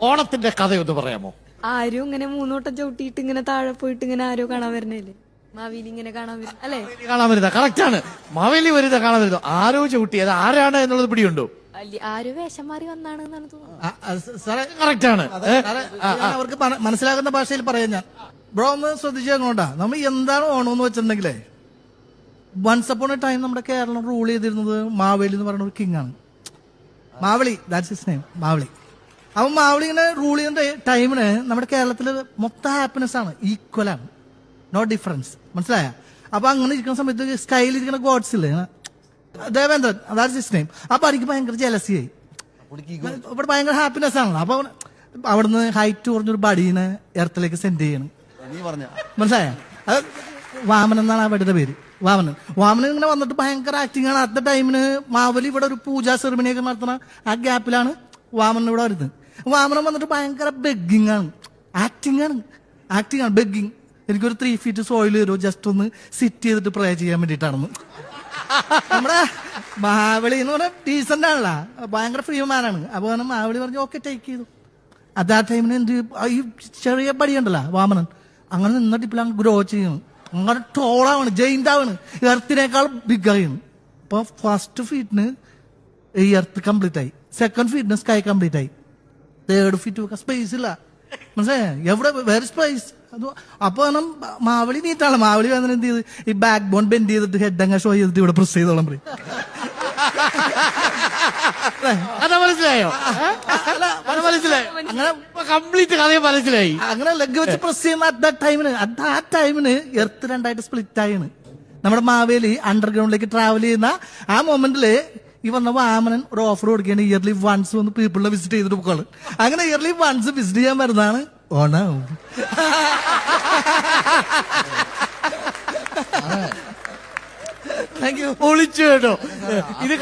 ഓണത്തിന്റെ കഥയൊന്ന് പറയാമോ? ആരും ഇങ്ങനെ മൂന്നോട്ടം ചവിട്ടിയിട്ട് ഇങ്ങനെ താഴെ പോയിട്ട് ഇങ്ങനെ ആരോ കാണാൻ വരണല്ലേ, മാവേലി ഇങ്ങനെ കാണാൻ വരും അല്ലേ? കാണാൻ വരുന്ന കറക്റ്റ് ആണ്. മാവേലി വരുന്ന കാണാൻ വരുന്നു. ആരോ ചവിട്ടി, അത് ആരാണ് എന്നുള്ളത് പിടിയുണ്ടോ? ആരോ വേഷം മാറി വന്നാണ് എന്നാണ് തോന്നുന്നത്. കറക്റ്റ് ആണ്. അവർക്ക് മനസ്സിലാകുന്ന ഭാഷയിൽ പറയാം ഞാൻ. ബ്രോ ഒന്ന് ശ്രദ്ധിച്ചു നോക്കണോട്ടാ, നമ്മൾ എന്താണ് ഓണം എന്ന് വെച്ചിട്ടുണ്ടെങ്കിലേ, വൺസ് അപ്പോൺ എ ടൈം നമ്മുടെ കേരളം റൂൾ ചെയ്തിരുന്നത് മാവേലി എന്ന് പറയുന്ന ഒരു കിങ് ആണ്. Maveli, that's his name, Maveli. അവൻ മാവളി ഇങ്ങനെ റൂൾ ചെയ്യുന്ന ടൈമിന് നമ്മുടെ കേരളത്തിൽ മൊത്തം ഹാപ്പിനെസ് ആണ്, ഈക്വൽ ആണ്, നോ ഡിഫറൻസ്. മനസ്സിലായ? അപ്പൊ അങ്ങനെ ഇരിക്കുന്ന സമയത്ത് സ്കൈയിൽ ഇരിക്കുന്ന ഗോഡ്സ് ഇല്ലേ, ദേവേന്ദ്രൻ, ദാറ്റ്സ് ഹിസ് നെയിം. അപ്പൊ എനിക്ക് ഭയങ്കര ജലസിയായി. ഇവിടെ ഭയങ്കര ഹാപ്പിനെസ് ആണല്ലോ. അപ്പൊ അവിടുന്ന് ഹൈറ്റ് കുറഞ്ഞൊരു ബഡീനെ എർത്തിലേക്ക് സെൻഡ് ചെയ്യണം. മനസ്സിലായ? അത് വാമനൻ എന്നാണ് ആ ബഡിയുടെ പേര്, വാമനൻ. വാമനൻ ഇങ്ങനെ വന്നിട്ട് ഭയങ്കര ആക്ടിങ് ആണ്. അടുത്ത ടൈമിന് മാവലി ഇവിടെ ഒരു പൂജാ സെറിമണിയൊക്കെ നടത്തുന്ന ആ ഗ്യാപ്പിലാണ് വാമനൻ ഇവിടെ വരുന്നത്. വാമനൻ വന്നിട്ട് ഭയങ്കര ബെഗിങ് ആണ്, ആക്ടിങ് ആണ്, ബെഗിങ്. എനിക്കൊരു 3 feet സോയിൽ തരുമോ, ജസ്റ്റ് ഒന്ന് സിറ്റ് ചെയ്തിട്ട് പ്രേ ചെയ്യാൻ വേണ്ടിയിട്ടാണെന്ന്. നമ്മുടെ മാവളി എന്ന് പറഞ്ഞാൽ ഡീസന്റ് ആണല്ലോ, ഭയങ്കര ഫ്രീ മാനാണ്. അപ്പൊ മാവളി പറഞ്ഞു ഓക്കെ ടേക്ക് ചെയ്തു. അത് ആ ടൈമിന് എന്ത് ഈ ചെറിയ പടിയുണ്ടല്ലോ വാമനൻ, അങ്ങനെ നിന്നിട്ട് ഇപ്പോൾ ഗ്രോ ചെയ്യണം, അങ്ങനെ ടോളാണ്, ജയിന്റ് ആവാണ്, എർത്തിനേക്കാൾ ബിഗ് ആയിരുന്നു. അപ്പൊ ഫസ്റ്റ് ഫീറ്റിന് ഈ എർത്ത് കംപ്ലീറ്റ് ആയി, സെക്കൻഡ് ഫീറ്റിന് സ്കൈ കംപ്ലീറ്റ് ആയി, തേർഡ് ഫീറ്റ് വെക്കാൻ സ്പേസ് ഇല്ല. മനസ്സിലായ? എവിടെ വേറെ സ്പേസ്? അത് അപ്പൊ മാവളി നീറ്റാണ്. മാവളി വന്നിട്ട് എന്ത് ചെയ്ത് ഈ ബാക്ക് ബോൺ ബെൻഡ് ചെയ്തിട്ട് ഹെഡ് അങ്ങ് ഷോ ചെയ്തിട്ട് ഇവിടെ പ്രസ് ചെയ്തോളം പറയും. അതാ മനസ്സിലായോ? മനസ്സിലായി, അങ്ങനെ കംപ്ലീറ്റ് കഥയും മനസ്സിലായി. അങ്ങനെ ലെഗ് വെച്ച് പ്രസ് ചെയ്യുന്ന ആ ടൈമിന് എർത്ത് രണ്ടായിട്ട് സ്പ്ലിറ്റ് ആയിണ്. നമ്മുടെ മാവേലി അണ്ടർഗ്രൗണ്ടിലേക്ക് ട്രാവൽ ചെയ്യുന്ന ആ മൊമെന്റില് ഈ പറഞ്ഞ വാമനൻ ഒരു ഓഫർ കൊടുക്കുകയാണ്, ഇയർലി വൺസ് വന്ന് പീപ്പിളിനെ വിസിറ്റ് ചെയ്തിട്ട് പോക്കാണ്. അങ്ങനെ ഇയർലി വൺസ് വിസിറ്റ് ചെയ്യാൻ വരുന്നതാണ് ഓണം. Thank you. ഒളിച്ചു കേട്ടോ ഇത്.